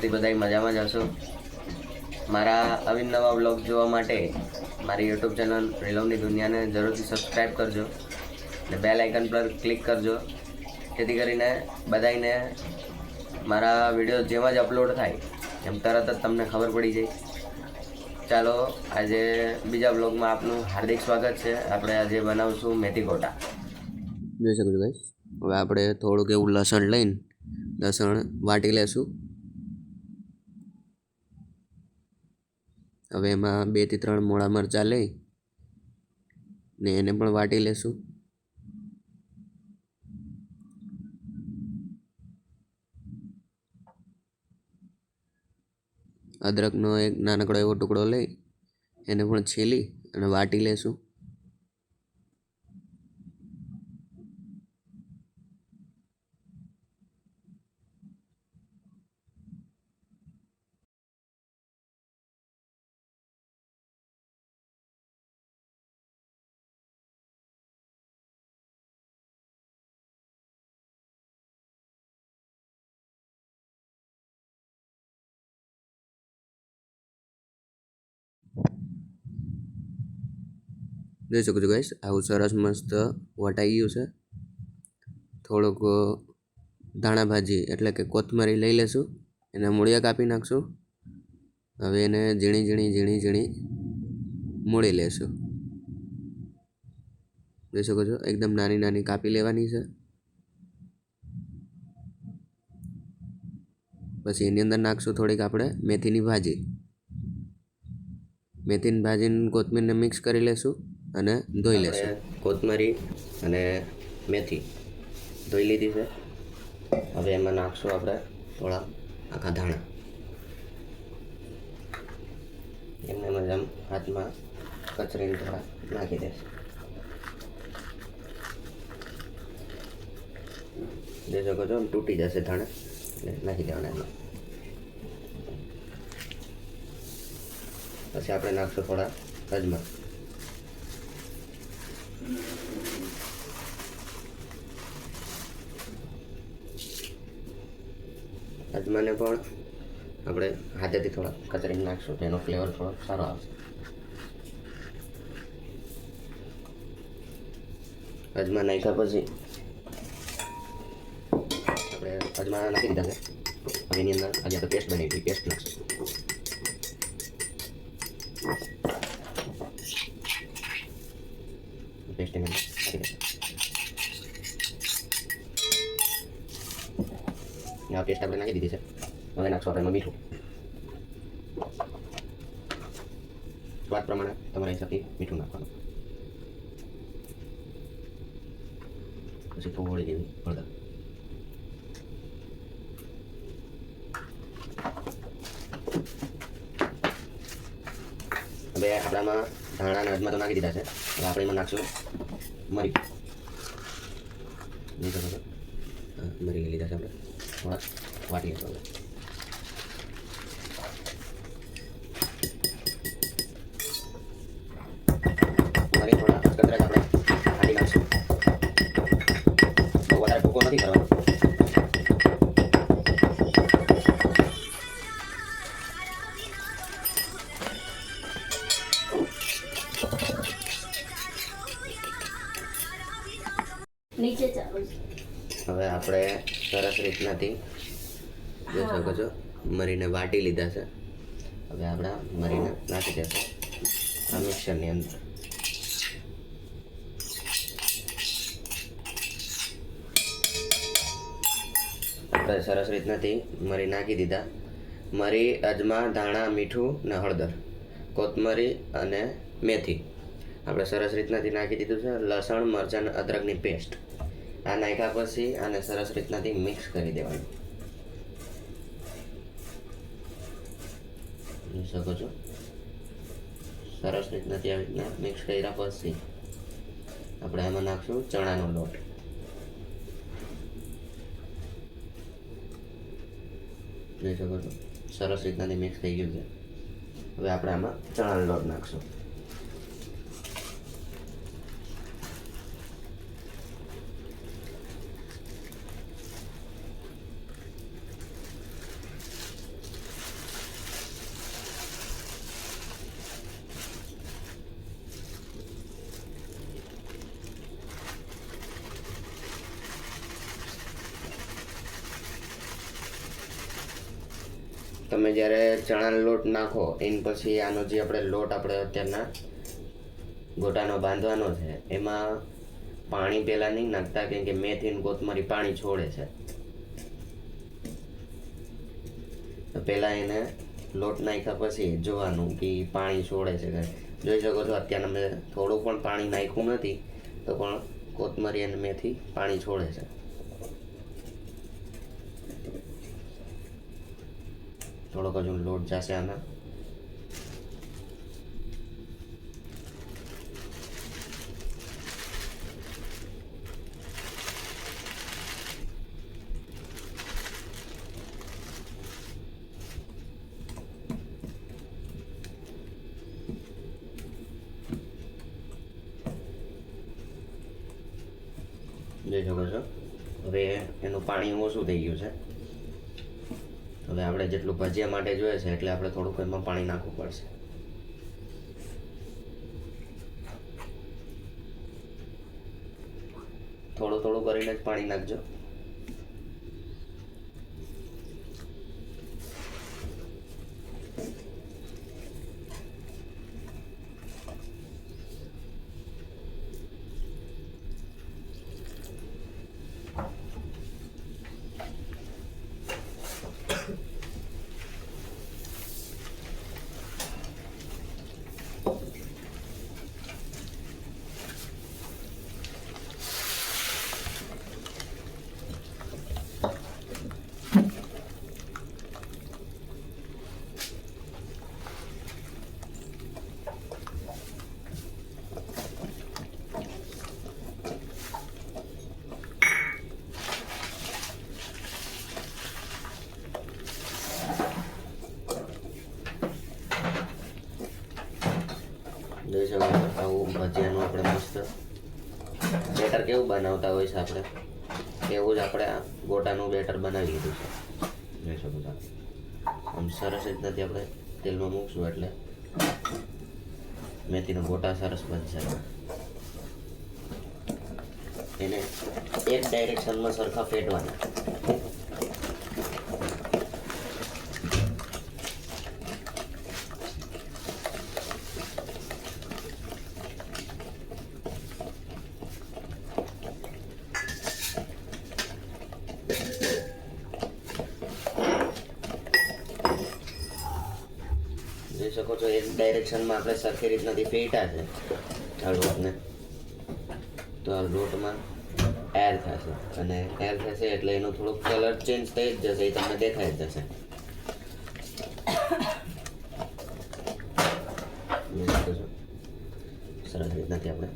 હોપથી બધા મજામાં જ હશો। મારા અવનવા વ્લોગ જોવા માટે મારી યુટ્યુબ ચેનલ રીલોમની દુનિયાને જરૂરથી સબસ્ક્રાઈબ કરજો અને બેલ આઇકન પર ક્લિક કરજો, જેથી કરીને બધાને મારા વિડીયો જેવા જ અપલોડ થાય એમ તરત જ તમને ખબર પડી જાય। ચાલો આજે બીજા વ્લોગમાં આપનું હાર્દિક સ્વાગત છે। આપણે આજે બનાવશું મેથી ગોટા। જોઈ શકો છો ગાઈસ, હવે આપણે થોડુંક એવું લસણ લઈને લસણ વાટી લેશું। હવે એમાં 2 થી 3 મોળા મરચાં લઈ ને એને પણ વાટી લેશું। અદરકનો એક નાનકડો એવો ટુકડો લઈ એને પણ છીલી અને વાટી લેશું। જોઈ શકો છો ગાઈસ, આવું સરસ મસ્ત વટાઈ ગયું છે। થોડુંક ધાણા ભાજી એટલે કે કોથમરી લઈ લેશું, એના મૂળિયા કાપી નાખશું। હવે એને ઝીણી ઝીણી મોળી લેશું। જોઈ શકો છો એકદમ નાની નાની કાપી લેવાની છે। પછી એની અંદર નાખશું થોડીક આપણે મેથીની ભાજી। મેથીની ભાજીને કોથમીરને મિક્સ કરી લેશું અને ધોઈ લેશું। કોથમરી અને મેથી ધોઈ લીધી છે। હવે એમાં નાખશું આપણે થોડા આખા ધાણા, એમને મજામ હાથમાં કચરીને થોડા નાખી દેશું। જોઈ શકો છો તૂટી જશે ધાણા, એટલે નાખી દેવાના એમાં। પછી આપણે નાખશું થોડા અજમા। અજમાને પણ આપણે હાથેથી થોડા કચરીને નાખશું, તેનો ફ્લેવર થોડો સારો આવશે। અજમા નાખ્યા પછી આપણે અજમા નાખી દીધા છે। હવે એની અંદર આજે આપણે પેસ્ટ બનાવી પેસ્ટ નાખશું। પેસ્ટ એને નાખી દઈશું। આ પેસ્ટ આપણે નાખી દીધી છે। હવે નાખશું આપણે મીઠું, સ્વાદ પ્રમાણે તમારા હિસાબથી મીઠું નાખવાનું। પછી થોડી જેવી હળદર। હવે આપણામાં ધાણા અને અજમા તો નાખી દીધા છે। હવે આપણે એમાં નાખશું મરી। મરી લઈ લીધા છે આપણે, થોડા વાટી લેશું। મરી થોડા કચરા આપણે કાઢી નાખશું, બહુ વધારે ભૂકો નથી કરવાનો। હવે આપણે સરસ રીતનાથી જોઈ શકો છો મરીને વાટી લીધા છે। હવે આપણે મરીને નાખી દેશું આ મિક્સરની અંદર। આપણે સરસ રીતનાથી મરી નાખી દીધા। મરી, અજમા, ધાણા, મીઠું ને હળદર, કોથમરી અને મેથી આપણે સરસ રીતનાથી નાખી દીધું છે। લસણ, મરચાં અને અદરકની પેસ્ટ આ નાખ્યા પછી આને સરસ રીતનાથી મિક્સ કરી દેવાનું। જોઈ શકો છો સરસ રીતનાથી આવી રીતના મિક્સ કર્યા પછી આપણે આમાં નાખશું ચણાનો લોટ। જોઈ શકો છો સરસ રીતનાથી મિક્સ થઈ ગયું છે। હવે આપણે આમાં ચણાનો લોટ નાખશું। તમે જ્યારે ચણાનો લોટ નાખો એની પછી આનો જે આપણે અત્યારના ગોટાનો બાંધવાનો છે એમાં પાણી પહેલાં નહીં નાખતા, કેમ કે મેથી અને કોથમરી પાણી છોડે છે. તો પહેલાં એને લોટ નાખ્યા પછી જોવાનું કે પાણી છોડે છે કે. જોઈ શકો છો અત્યારે મેં થોડું પણ પાણી નાખ્યું નથી તો પણ કોથમરી અને મેથી પાણી છોડે છે. થોડોક હજુ લોટ જશે આમાં. જોઈ શકો છો હવે એનું પાણી ઓછું થઈ ગયું છે. હવે આપણે જેટલું ભજીયા માટે જોઈએ છે એટલે આપણે થોડુંક એમાં પાણી નાખવું પડશે. થોડું થોડું કરીને જ પાણી નાખજો. જોઈ શકો આવું ભજીયાનું આપણે મસ્ત બેટર કેવું બનાવતા હોય છે આપણે એવું જ આપણે આ ગોટાનું બેટર બનાવી દીધું છે. જોઈ શકો છો આમ સરસ રીતનાથી આપણે તેલમાં મૂકશું એટલે મેથીના ગોટા સરસ બનશે. એને એક ડાયરેક્શનમાં સરખા ફેટવાના. જોઈ શકો છો એક ડાયરેક્શનમાં આપણે સરખી રીતનાથી ફેટ્યા છે આ લોટને. તો આ લોટમાં એર થશે અને એર થશે એટલે એનો થોડોક કલર ચેન્જ થઈ જ જશે, એ તમને દેખાઈ જ જશે. સરસ રીતનાથી આપણે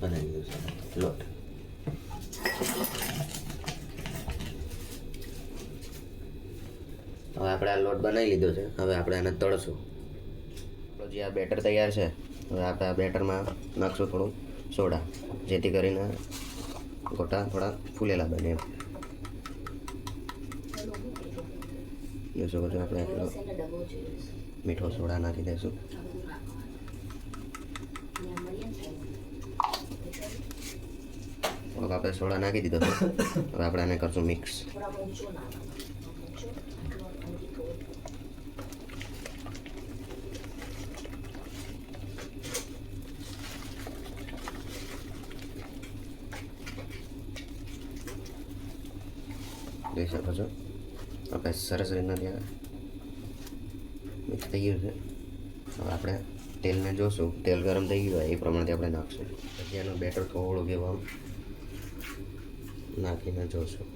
બનાવી દીધું છે લોટ. હવે આપણે આ લોટ બનાવી લીધો છે. હવે આપણે આને તળશું. જે આ બેટર તૈયાર છે હવે આપણે આ બેટરમાં નાખશું થોડું સોડા, જેથી કરીને ગોટા થોડા ફૂલેલા બને. જોઈ શકો છો આપણે એટલો મીઠો સોડા નાખી દઈશું. થોડોક આપણે સોડા નાખી દીધો છે. હવે આપણે આને કરશું મિક્સ. જોઈ શકો છો આપણે સરસ રીતના ત્યાં મિક્સ થઈ ગયું છે. હવે આપણે તેલને જોશું, તેલ ગરમ થઈ ગયું હોય એ પ્રમાણેથી આપણે નાખશું. પછી એનું બેટર થોડું કેવું આમ નાખીને જોશું.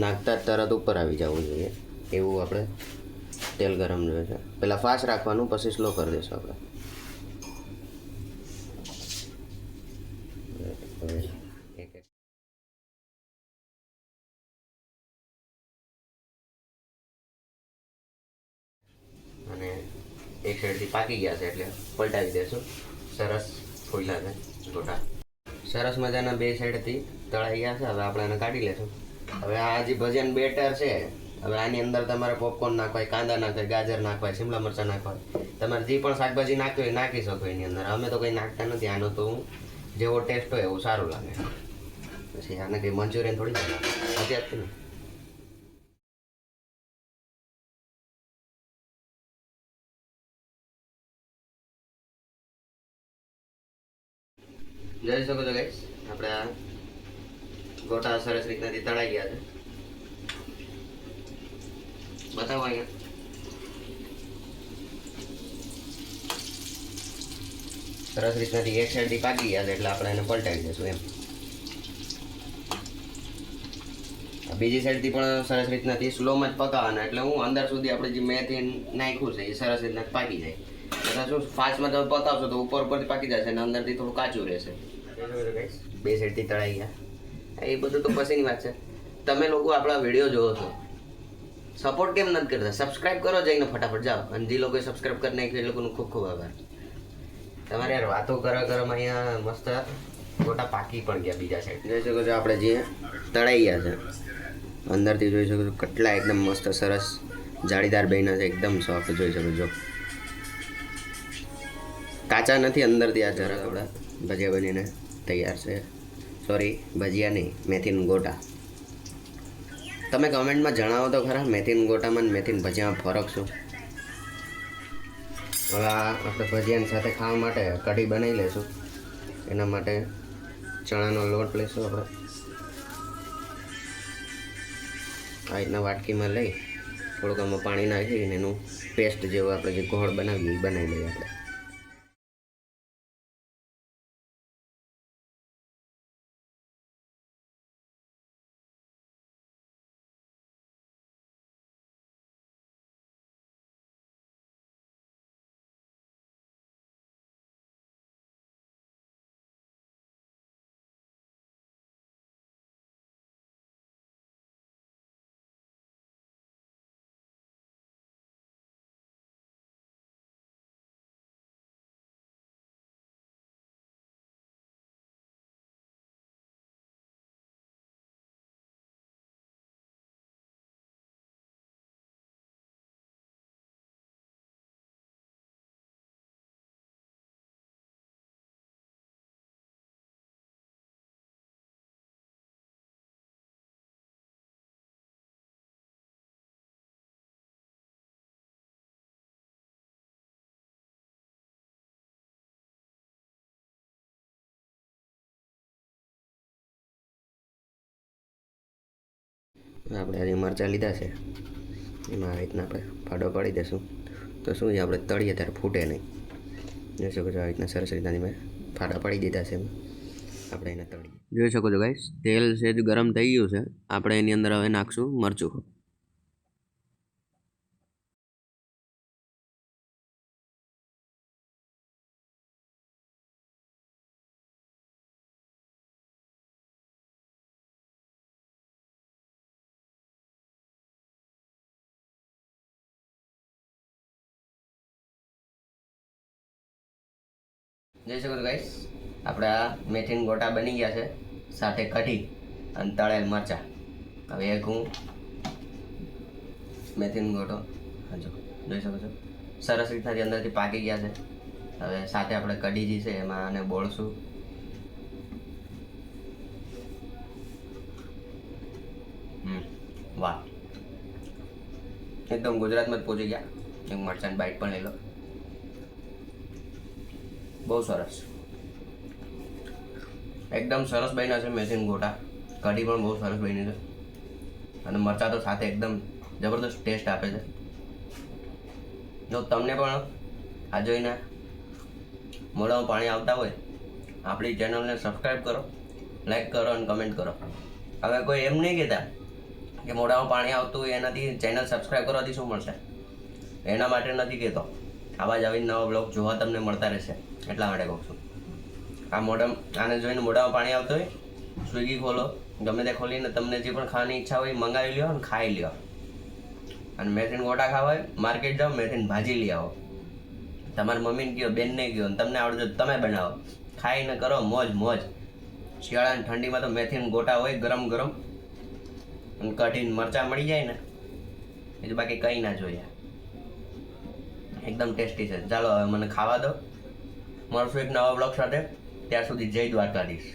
નાખતા જ તરત ઉપર આવી જવું જોઈએ એવું આપણે તેલ ગરમ જોઈએ છે. પહેલાં ફાસ્ટ રાખવાનું, પછી સ્લો કરી દઈશું આપણે. અને એક સાઈડથી પાકી ગયા છે એટલે પલટાવી દઈશું. સરસ ફૂલા છે ગોટા, સરસ મજાના બે સાઈડથી તળાઈ ગયા છે. હવે આપણે એને કાઢી લઈશું. હવે આ જે ભજીયાનું બેટર છે, હવે આની અંદર તમારે પોપકોર્ન નાખવાય, કાંદા નાખવાય, ગાજર નાખવાય, શિમલા મરચાં નાખવાય, તમારે જે પણ શાકભાજી નાખવી હોય નાખી શકો એની અંદર. અમે તો કંઈ નાખતા નથી. આનો તો જેવો ટેસ્ટ હોય એવું સારું લાગે. પછી આને કંઈ મંચુરિયન થોડી અત્યારથી ને જોઈ શકો છો ગાઈસ, આપણે આ ગોટા સરસ રીતનાથી તળાઈ ગયા છે. બતાવો અહીંયા. સરસ રીતનાથી એક સાઈડથી પાકી ગયા છે એટલે આપણે એને પલટાવી દઈશું એમ. બીજી સાઈડથી પણ સરસ રીતનાથી સ્લોમાં જ પકાવવાના, એટલે હું અંદર સુધી આપણે જે મેથી નાખ્યું છે એ સરસ રીતના પાકી જાય. એટલે શું ફાસ્ટમાં તમે પકાવશો તો ઉપર ઉપરથી પાકી જશે અને અંદરથી થોડું કાચું રહેશે. બે સાઈડથી તળાઈ ગયા. એ બધું તો પછીની વાત છે. તમે લોકો આપણા વિડીયો જોવો છો, સપોર્ટ કેમ નથી કરતા? સબસ્ક્રાઈબ કરો જઈને ફટાફટ જાઓ. અને જે લોકોએ સબસ્ક્રાઈબ કરી નાખ્યું એ લોકોનો ખૂબ ખૂબ આભાર. તમારે યાર વાતો કરવામાં અહીંયા મસ્ત ગોટા પાકી પણ ગયા. બીજા સાઈડ જોઈ શકો છો આપણે જે તળાઈ ગયા છે, અંદરથી જોઈ શકો છો કેટલા એકદમ મસ્ત સરસ જાળીદાર બન્યા છે, એકદમ સોફ્ટ. જોઈ શકો છો કાચા નથી અંદરથી. આ જરા આપણા ભજીયા બનીને તૈયાર છે. સોરી, ભજીયા નહીં, મેથીના ગોટા. તમે કમેન્ટમાં જણાવો તો ખરા મેથીના ગોટામાં અને મેથીના ભજીયામાં ફરક શું? હવે આપણે ભજીયાની સાથે ખાવા માટે કઢી બનાવી લઈશું. એના માટે ચણાનો લોટ લઈશું આપણે. આ રીતના વાટકીમાં લઈ થોડુંક આમાં પાણી નાખીને એનું પેસ્ટ જેવું આપણે જે ગોળ બનાવીએ એ બનાવી લઈએ આપણે. આપણે આજે મરચાં લીધા છે, એમાં આ રીતના આપણે ફાડો પાડી દઈશું તો શું છે આપણે તળીએ ત્યારે ફૂટે નહીં. જોઈ શકો છો આ રીતના સરસ રીતના મેં ફાડા પાડી દીધા છે. આપણે એને તળીએ. જોઈ શકો છો ગાઈસ, તેલ સેજ ગરમ થઈ ગયું છે. આપણે એની અંદર હવે નાખશું મરચું. જોઈ શકો છો ગાઈસ, આપણે આ મેથીના ગોટા બની ગયા છે, સાથે કઢી અને તળેલ મરચાં. હવે એક હું મેથીનો ગોટો જોઈ શકો છો સરસ રીતના જે અંદરથી પાકી ગયા છે. હવે સાથે આપણે કઢી જે છે એમાં આને બોળશું. વાહ, એકદમ ગુજરાતમાં જ પહોંચી ગયા. એક મરચાંની બાઈટ પણ લઈ લો. બહુ સરસ, એકદમ સરસ બન્યા છે મેથીના ગોટા. કઢી પણ બહુ સરસ બની છે અને મરચાં તો સાથે એકદમ જબરદસ્ત ટેસ્ટ આપે છે. જો તમને પણ આ જોઈને મોઢામાં પાણી આવતા હોય, આપણી ચેનલને સબસ્ક્રાઈબ કરો, લાઈક કરો અને કમેન્ટ કરો. હવે કોઈ એમ નહીં કહેતા કે મોઢામાં પાણી આવતું હોય એનાથી ચેનલ સબસ્ક્રાઈબ કરવાથી શું મળશે, એના માટે નથી કહેતો. આવા જ આવી નવા બ્લોગ જોવા તમને મળતા રહેશે એટલા માટે કહું છું. આને જોઈને મોઢામાં પાણી આવતું હોય, સ્વિગી ખોલો, ગમે તે ખોલીને તમને જે પણ ખાવાની ઈચ્છા હોય મંગાવી લ્યો અને ખાઈ લ્યો. અને મેથીના ગોટા ખાવા હોય માર્કેટ જાઓ, મેથીની ભાજી લઈ આવો. તમારી મમ્મીને કહો, બેનને કહો, અને તમને આવડે તો તમે બનાવો, ખાઈને કરો મોજ મોજ. શિયાળાની ઠંડીમાં તો મેથીના ગોટા હોય ગરમ ગરમ અને કઢીને મરચાં મળી જાય ને, બીજું બાકી કંઈ ના જોઈએ. એકદમ ટેસ્ટી છે. ચાલો હવે મને ખાવા દો. મળશું એક નવા બ્લોગ સાથે. ત્યાર સુધી જય દ્વારકાધીશ.